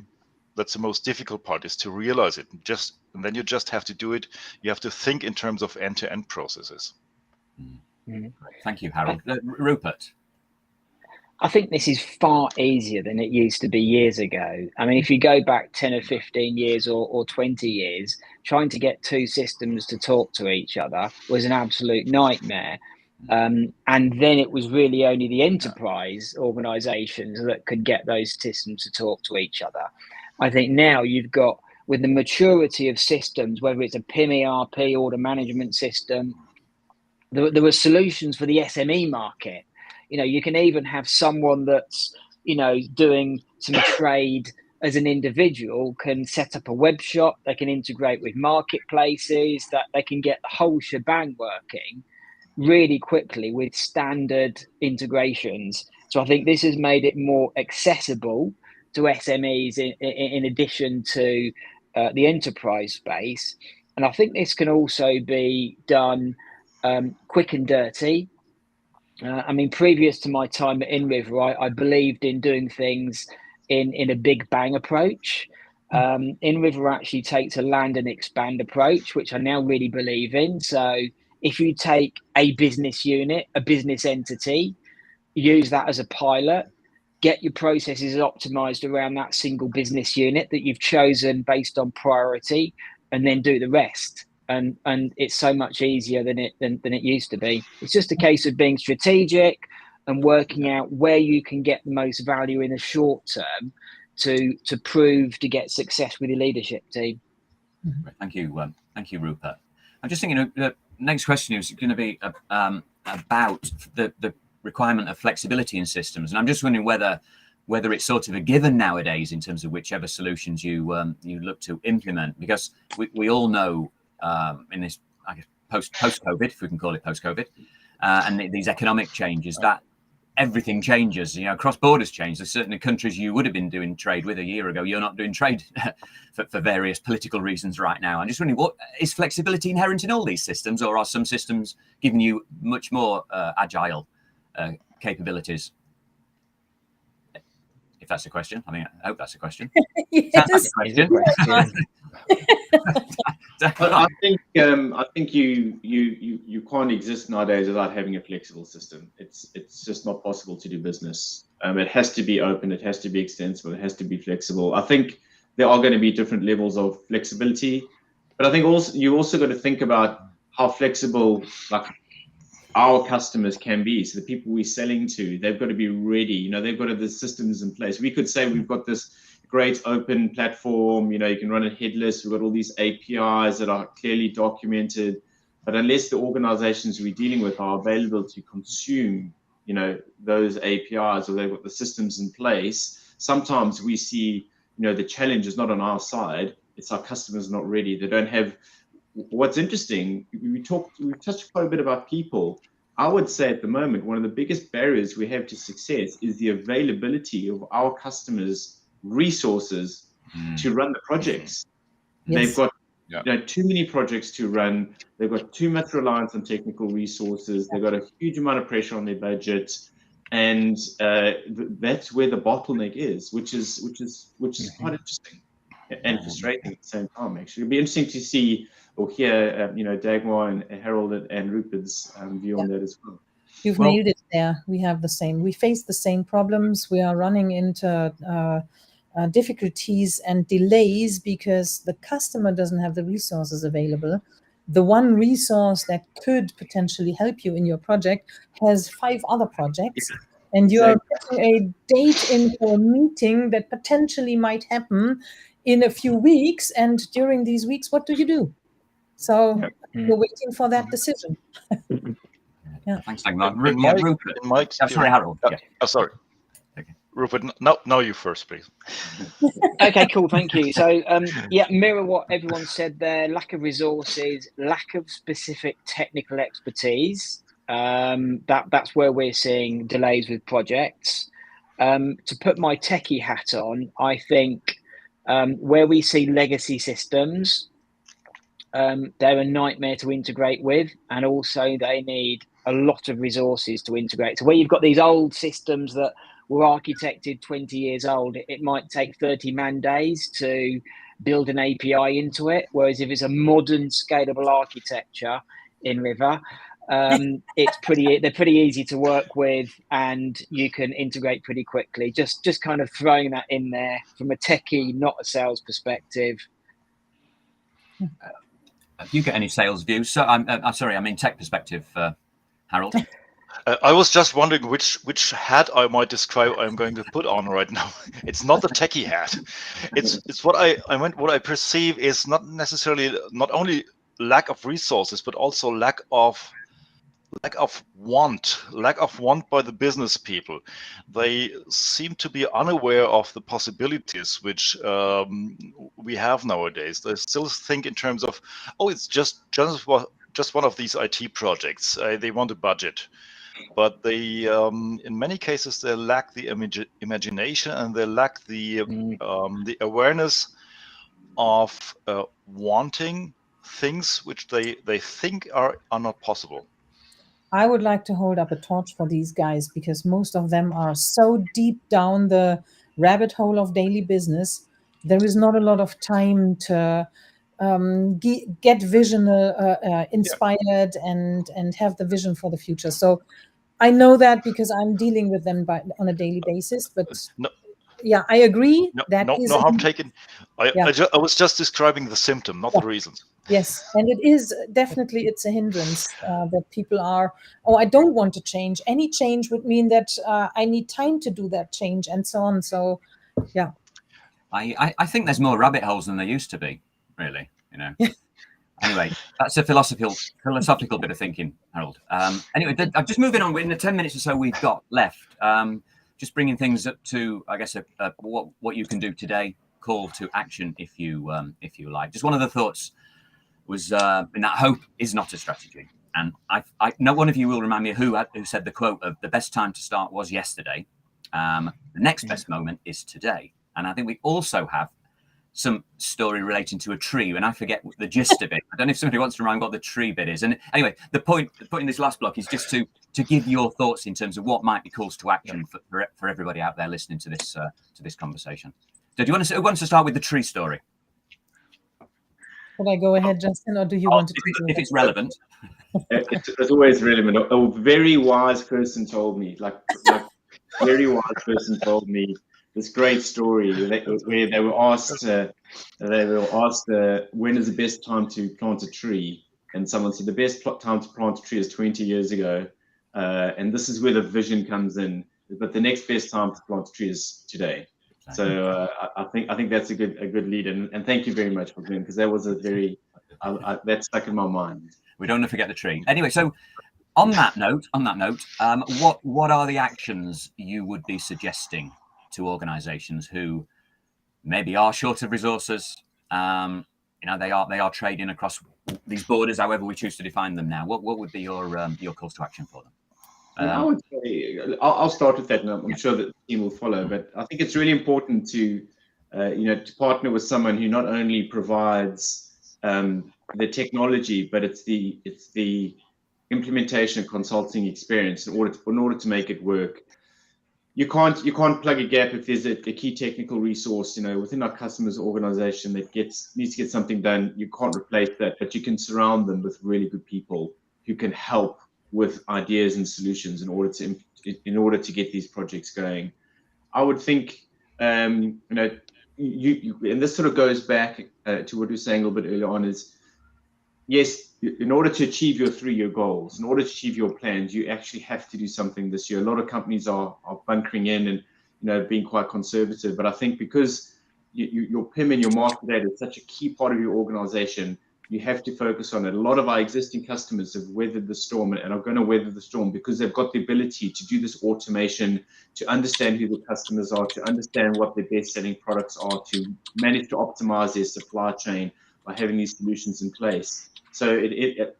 most difficult part, is to realize it. And then you just have to do it. You have to think in terms of end-to-end processes. Thank you, Harold. Rupert. I think this is far easier than it used to be years ago. I mean, if you go back 10 or 15 years or 20 years, trying to get two systems to talk to each other was an absolute nightmare. And then it was really only the enterprise organizations that could get those systems to talk to each other. I think now you've got, with the maturity of systems, whether it's a PIM ERP, order management system, there were solutions for the SME market. You can even have someone that's, doing some trade as an individual can set up a web shop. They can integrate with marketplaces, that they can get the whole shebang working really quickly with standard integrations. So I think this has made it more accessible to SMEs in addition to the enterprise space. And I think this can also be done quick and dirty. I mean, previous to my time at InRiver, I believed in doing things in a big bang approach. InRiver actually takes a land and expand approach, which I now really believe in. So if you take a business unit, a business entity, use that as a pilot, get your processes optimized around that single business unit that you've chosen based on priority, and then do the rest. And it's so much easier than it used to be. It's just a case of being strategic and working out where you can get the most value in the short term to prove to get success with your leadership team. Thank you, Rupert. I'm just thinking the next question is going to be about the requirement of flexibility in systems, and I'm just wondering whether it's sort of a given nowadays in terms of whichever solutions you look to implement, because we all know in this, I guess, post-COVID, if we can call it post-COVID, and these economic changes, that everything changes. Cross borders change. There's certain countries you would have been doing trade with a year ago, you're not doing trade for various political reasons right now. I'm just wondering, what is flexibility inherent in all these systems, or are some systems giving you much more agile capabilities? If that's a question, I hope that's a question. Yes. I think you can't exist nowadays without having a flexible system. It's just not possible to do business. It has to be open. It has to be extensible. It has to be flexible. I think there are going to be different levels of flexibility, but I think you also got to think about how flexible our customers can be. So the people we're selling to, they've got to be ready. They've got the systems in place. We could say we've got this great open platform. You can run it headless. We've got all these APIs that are clearly documented. But unless the organizations we're dealing with are available to consume, those APIs, or they've got the systems in place, sometimes we see, the challenge is not on our side. It's our customers not ready. They don't have. What's interesting, we touched quite a bit about people. I would say at the moment, one of the biggest barriers we have to success is the availability of our customers' resources to run the projects. Yes. They've got too many projects to run. They've got too much reliance on technical resources. They've got a huge amount of pressure on their budget, and that's where the bottleneck is, which is quite interesting and frustrating at the same time. Actually, it'll be interesting to see or hear, Dagmar and Harold and Rupert's view on that as well. You've nailed it there. We have the same. We face the same problems. We are running into difficulties and delays because the customer doesn't have the resources available. The one resource that could potentially help you in your project has 5 other projects, and you're putting a date in for a meeting that potentially might happen in a few weeks. And during these weeks, what do? So you're waiting for that decision. Yeah. Thanks, Dagmar. In my experience, sorry, Harold. Sorry. Okay. Rupert, no, you first, please. Okay, cool. Thank you. So, yeah, mirror what everyone said there. Lack of resources, lack of specific technical expertise. That's where we're seeing delays with projects. To put my techie hat on, I think where we see legacy systems, they're a nightmare to integrate with, and also they need a lot of resources to integrate. So where you've got these old systems that were architected 20 years old, it might take 30 man days to build an API into it. Whereas if it's a modern scalable architecture in River, they're pretty easy to work with, and you can integrate pretty quickly. Just kind of throwing that in there from a techie, not a sales perspective. Do you get any sales views? So I'm sorry, I mean tech perspective, Harold. I was just wondering which hat I might describe I'm going to put on right now. It's not the techie hat. It's what I perceive is not necessarily not only lack of resources, but also lack of want by the business people. They seem to be unaware of the possibilities which we have nowadays. They still think in terms of, oh, it's just one of these IT projects. They want a budget, but they in many cases they lack the imagination, and they lack the awareness of wanting things which they think are not possible. I would like to hold up a torch for these guys, because most of them are so deep down the rabbit hole of daily business. There is not a lot of time to get inspired and have the vision for the future. So I know that because I'm dealing with them on a daily basis. But yeah, I agree. No harm taken. I was just describing the symptom, not the reasons. Yes, and it is definitely, it's a hindrance that people are, oh, I don't want to change. Any change would mean that I need time to do that change, and so on. So, yeah. I think there's more rabbit holes than there used to be, really, you know. Anyway, that's a philosophical bit of thinking, Harold. Anyway, I'm just moving on. In the 10 minutes or so we've got left, just bringing things up to, I guess, what you can do today, call to action if you like. Just one of the thoughts was in that hope is not a strategy. And I know one of you will remind me who said the quote of the best time to start was yesterday. The next best moment is today. And I think we also have some story relating to a tree, and I forget the gist of it. I don't know if somebody wants to remind what the tree bit is. And anyway, the point in this last block is just to give your thoughts in terms of what might be calls to action for everybody out there listening to this conversation. So who wants to start with the tree story? Should I go ahead, Justin, or do you want to? If it's relevant. It's always relevant. A very wise person told me, very wise person told me this great story where they were asked, when is the best time to plant a tree? And someone said the best time to plant a tree is 20 years ago. And this is where the vision comes in. But the next best time to plant a tree is today. So I think that's a good lead, and thank you very much for doing, because that was a very that stuck in my mind. We don't want to forget the tree. Anyway, so on that note, what are the actions you would be suggesting to organisations who maybe are short of resources? They are trading across these borders, however we choose to define them now. What would be your calls to action for them? I would say, I'll start with that, and I'm sure that the team will follow. But I think it's really important to partner with someone who not only provides the technology, but it's the implementation and consulting experience in order to make it work. You can't plug a gap if there's a key technical resource, within our customers' organization that needs to get something done. You can't replace that, but you can surround them with really good people who can help with ideas and solutions in order to get these projects going. I would think, and this sort of goes back to what we were saying a little bit earlier on, is yes, in order to achieve your 3-year goals, in order to achieve your plans, you actually have to do something this year. A lot of companies are bunkering in and being quite conservative. But I think because your PIM and your master data is such a key part of your organization, you have to focus on it. A lot of our existing customers have weathered the storm and are going to weather the storm because they've got the ability to do this automation, to understand who the customers are, to understand what their best-selling products are, to manage to optimize their supply chain by having these solutions in place. So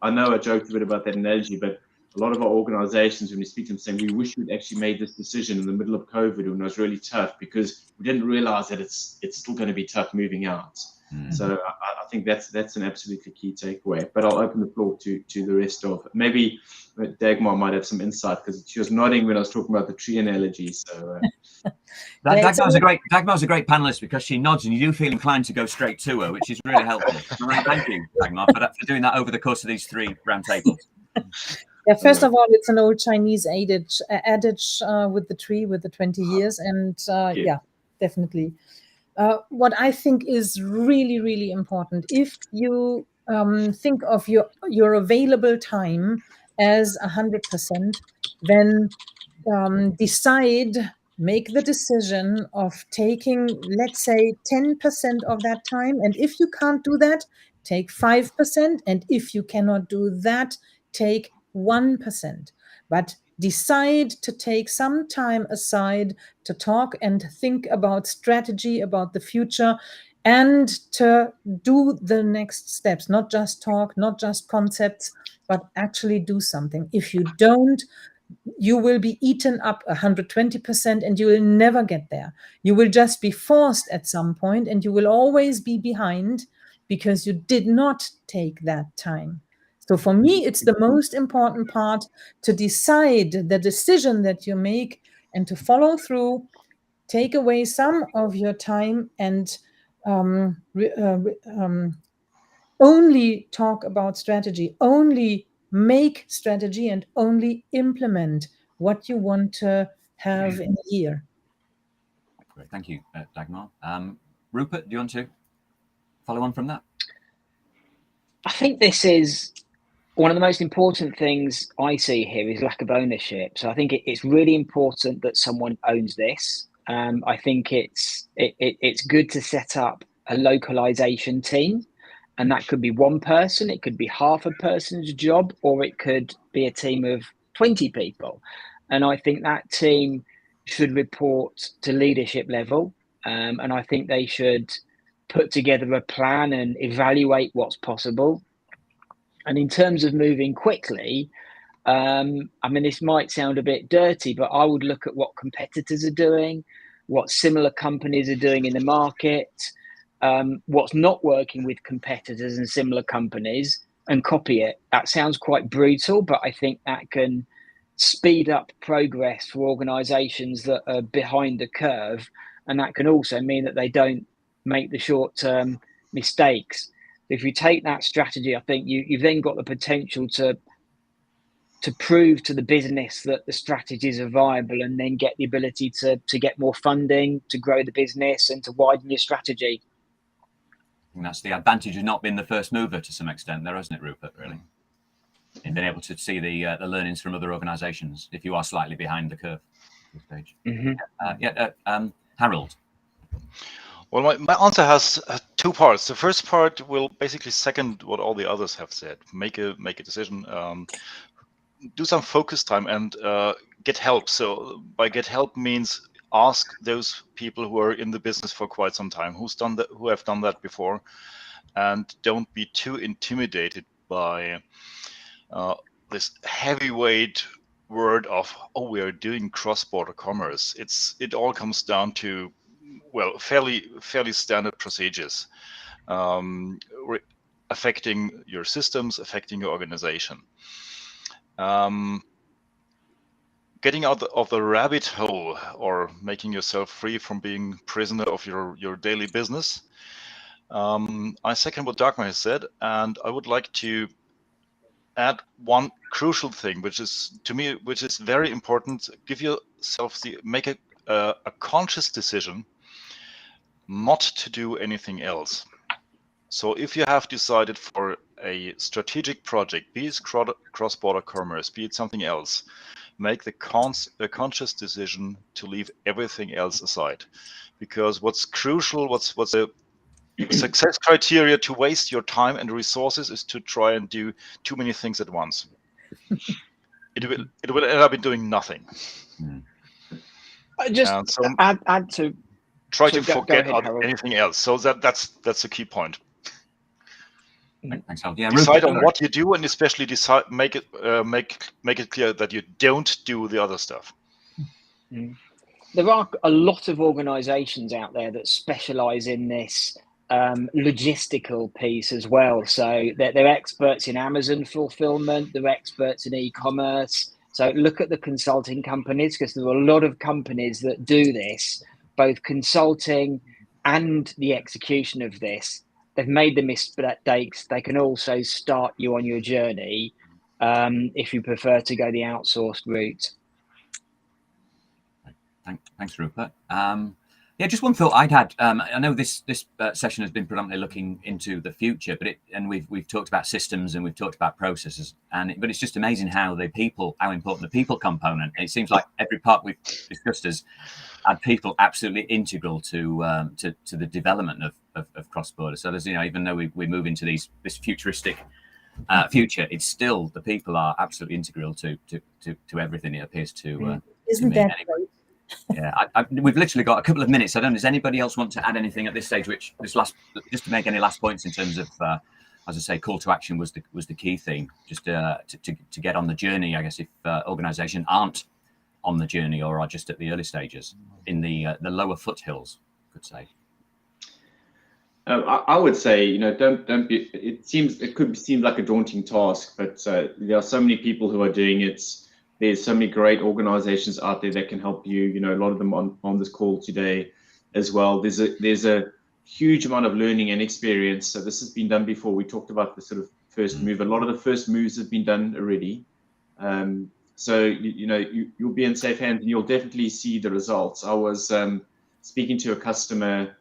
I know I joked a bit about that analogy, but a lot of our organizations, when we speak to them, saying we wish we'd actually made this decision in the middle of COVID when it was really tough, because we didn't realize that it's still going to be tough moving out. So I think that's an absolutely key takeaway. But I'll open the floor to the rest of it. Maybe Dagmar might have some insight, because she was nodding when I was talking about the tree analogy. So Dagmar's a great panelist, because she nods and you do feel inclined to go straight to her, which is really helpful. Thank you, Dagmar, for doing that over the course of these 3 roundtables. Yeah, first of all, it's an old Chinese adage with the tree, with the 20 years. And yeah, definitely. What I think is really, really important, if you think of your available time as 100%, then make the decision of taking, let's say, 10% of that time. And if you can't do that, take 5%. And if you cannot do that, take 1%. But decide to take some time aside to talk and think about strategy, about the future, and to do the next steps. Not just talk, not just concepts, but actually do something. If you don't, you will be eaten up 120% and you will never get there. You will just be forced at some point, and you will always be behind because you did not take that time. So for me, it's the most important part, to decide the decision that you make and to follow through, take away some of your time, and only talk about strategy, only make strategy, and only implement what you want to have in a year. Great, thank you, Dagmar. Rupert, do you want to follow on from that? I think this is one of the most important things I see here is lack of ownership. So I think it's really important that someone owns this. I think it's good to set up a localization team, and that could be one person, it could be half a person's job, or it could be a team of 20 people. And I think that team should report to leadership level, and I think they should put together a plan and evaluate what's possible. And in terms of moving quickly, I mean, this might sound a bit dirty, but I would look at what competitors are doing, what similar companies are doing in the market, what's not working with competitors and similar companies, and copy it. That sounds quite brutal, but I think that can speed up progress for organizations that are behind the curve. And that can also mean that they don't make the short-term mistakes. If you take that strategy, I think you've then got the potential to prove to the business that the strategies are viable, and then get the ability to get more funding, to grow the business, and to widen your strategy. And that's the advantage of not being the first mover to some extent there, isn't it, Rupert, really? In being able to see the learnings from other organisations if you are slightly behind the curve at this stage. Mm-hmm. Harold. Well, my answer has 2 parts. The first part will basically second what all the others have said. Make a decision, do some focus time, and get help. So by get help means ask those people who are in the business for quite some time, who have done that before, and don't be too intimidated by this heavyweight word of, oh, we are doing cross-border commerce. It all comes down to, well, fairly standard procedures affecting your systems, affecting your organization. Getting out of the rabbit hole, or making yourself free from being prisoner of your daily business. I second what Dagmar has said, and I would like to add one crucial thing, which is very important. Give yourself make a conscious decision not to do anything else. So if you have decided for a strategic project, be it cross-border commerce, be it something else, make the conscious decision to leave everything else aside. Because what's crucial, what's a success criteria to waste your time and resources is to try and do too many things at once. It will end up in doing nothing. Just so add to try to go forget ahead, Harold. anything else. So that's a key point. Thanks, Harold. Yeah, decide Rupert, on what you do, and especially make it clear that you don't do the other stuff. There are a lot of organisations out there that specialise in this logistical piece as well. So they're experts in Amazon fulfillment, they're experts in e-commerce. So look at the consulting companies, because there are a lot of companies that do this, both consulting and the execution of this. They've made the mistakes. They can also start you on your journey if you prefer to go the outsourced route. Thanks, Rupert. Yeah, just one thought I'd had. I know this session has been predominantly looking into the future, but we've talked about systems and we've talked about processes, but it's just amazing how important the people component. It seems like every part we've discussed has had people absolutely integral to the development of Crossborder. So there's, even though we move into this futuristic future, it's still the people are absolutely integral to everything. It appears to. Isn't to me, that great? Yeah, we've literally got a couple of minutes. I don't know. Does anybody else want to add anything at this stage? Just to make any last points in terms of, as I say, call to action was the key theme. Just to get on the journey. I guess if organisations aren't on the journey or are just at the early stages in the lower foothills, I could say. I would say, don't be. It could seem like a daunting task, but there are so many people who are doing it. There's so many great organizations out there that can help you. A lot of them on this call today as well. There's a huge amount of learning and experience. So this has been done before. We talked about the sort of first move. A lot of the first moves have been done already. So you'll be in safe hands and you'll definitely see the results. I was speaking to a customer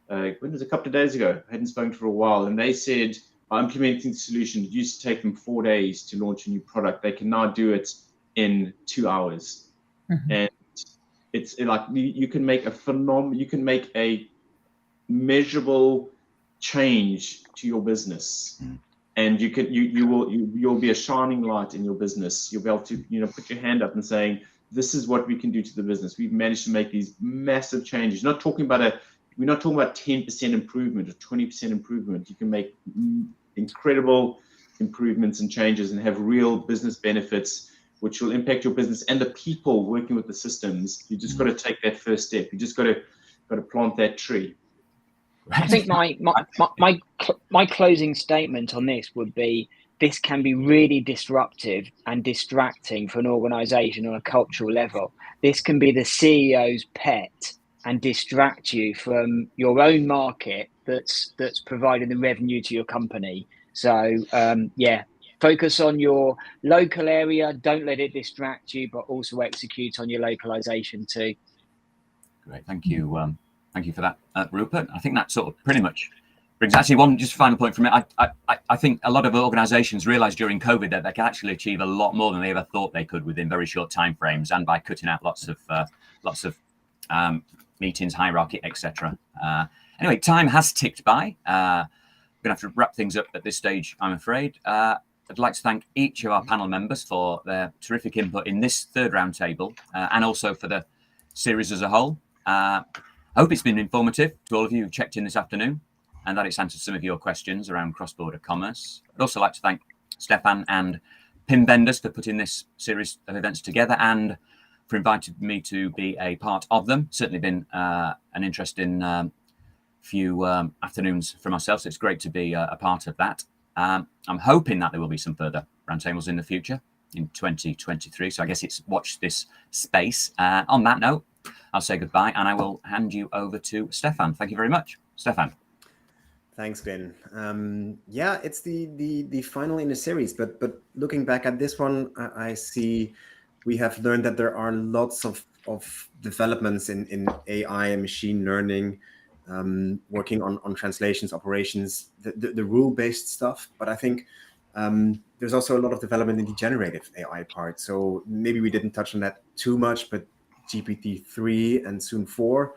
when was it, a couple of days ago. I hadn't spoken for a while, and they said, I'm implementing the solution. It used to take them 4 days to launch a new product. They can now do it in 2 hours. And it's like you can make a measurable change to your business, and you'll be a shining light in your business. You'll be able to put your hand up and saying, this is what we can do to the business. We've managed to make these massive changes. We're not talking about 10% improvement or 20% improvement. You can make incredible improvements and changes and have real business benefits, which will impact your business and the people working with the systems. You just got to take that first step. You just got to plant that tree. I think my closing statement on this would be, this can be really disruptive and distracting for an organization on a cultural level. This can be the CEO's pet and distract you from your own market that's providing the revenue to your company. So focus on your local area. Don't let it distract you, but also execute on your localization too. Great, thank you. Thank you for that, Rupert. I think that sort of pretty much brings actually one just final point from me. I think a lot of organisations realised during COVID that they can actually achieve a lot more than they ever thought they could within very short timeframes, and by cutting out lots of meetings, hierarchy, etc. Anyway, time has ticked by. We're going to have to wrap things up at this stage, I'm afraid. I'd like to thank each of our panel members for their terrific input in this third roundtable, and also for the series as a whole. I hope it's been informative to all of you who checked in this afternoon, and that it's answered some of your questions around cross-border commerce. I'd also like to thank Stefan and Pim Vendors for putting this series of events together and for inviting me to be a part of them. Certainly been an interesting few afternoons for myself, so it's great to be a part of that. I'm hoping that there will be some further roundtables in the future in 2023, so I guess it's watch this space. On that note, I'll say goodbye and I will hand you over to Stefan. Thank you very much. Stefan. Thanks, Glenn. Yeah, it's the final in the series, but looking back at this one, I see we have learned that there are lots of developments in AI and machine learning working on translations, operations, the rule-based stuff. But I think there's also a lot of development in the generative AI part. So maybe we didn't touch on that too much, but GPT-3 and soon 4,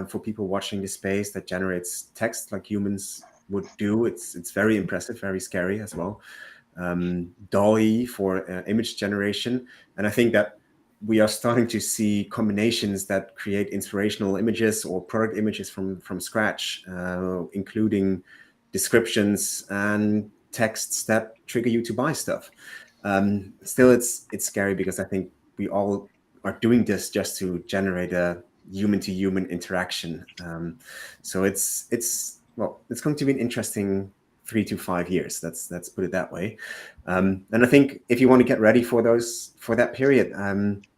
for people watching this space, that generates text like humans would do. It's very impressive, very scary as well. DALL-E for image generation. And I think that we are starting to see combinations that create inspirational images or product images from scratch, including descriptions and texts that trigger you to buy stuff. Still, it's scary because I think we all are doing this just to generate a human-to-human interaction. So it's going to be an interesting 3 to 5 years. Let's put it that way. And I think if you want to get ready for that period,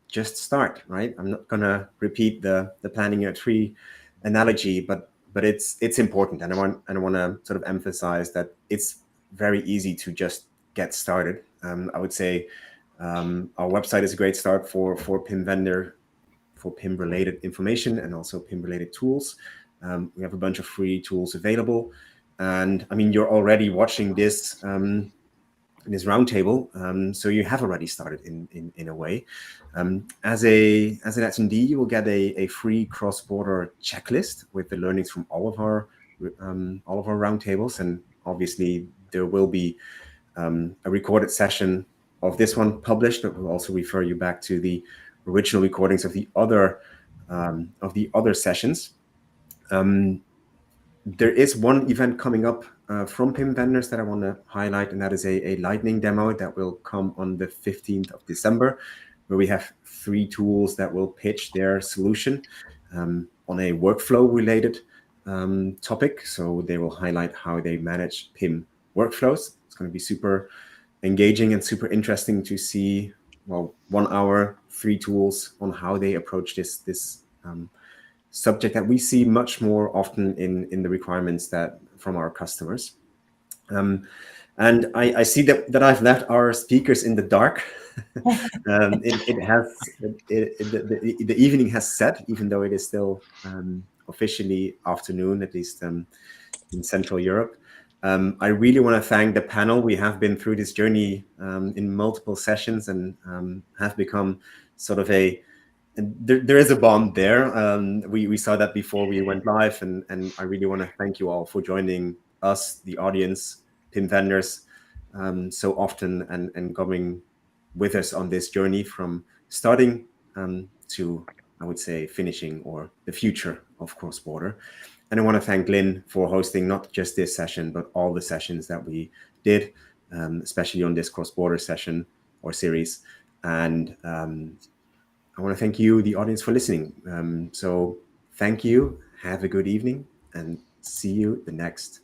just start, right? I'm not gonna repeat the planning year 3 analogy, but it's important, and I want to sort of emphasize that it's very easy to just get started. I would say our website is a great start for PIM vendor, for PIM related information and also PIM related tools. We have a bunch of free tools available, and I mean, you're already watching this in this roundtable, so you have already started in a way. As an attendee, you will get a free cross-border checklist with the learnings from all of our roundtables, and obviously there will be a recorded session of this one published that will also refer you back to the original recordings of the other sessions. There is one event coming up from PIM vendors that I want to highlight, and that is a lightning demo that will come on the 15th of December, where we have 3 tools that will pitch their solution on a workflow-related topic. So they will highlight how they manage PIM workflows. It's going to be super engaging and super interesting to see, 1 hour, 3 tools on how they approach this subject that we see much more often in the requirements that from our customers. And I see that I've left our speakers in the dark. The evening has set, even though it is still officially afternoon, at least in Central Europe. I really want to thank the panel. We have been through this journey in multiple sessions and have become sort of there is a bond there. We saw that before we went live, and I really want to thank you all for joining us, the audience, PIM vendors, so often and going with us on this journey from starting to, I would say, finishing, or the future of Crossborder. And I want to thank Lynn for hosting not just this session, but all the sessions that we did, especially on this Crossborder session or series. And I want to thank you, the audience, for listening. So thank you, have a good evening, and see you the next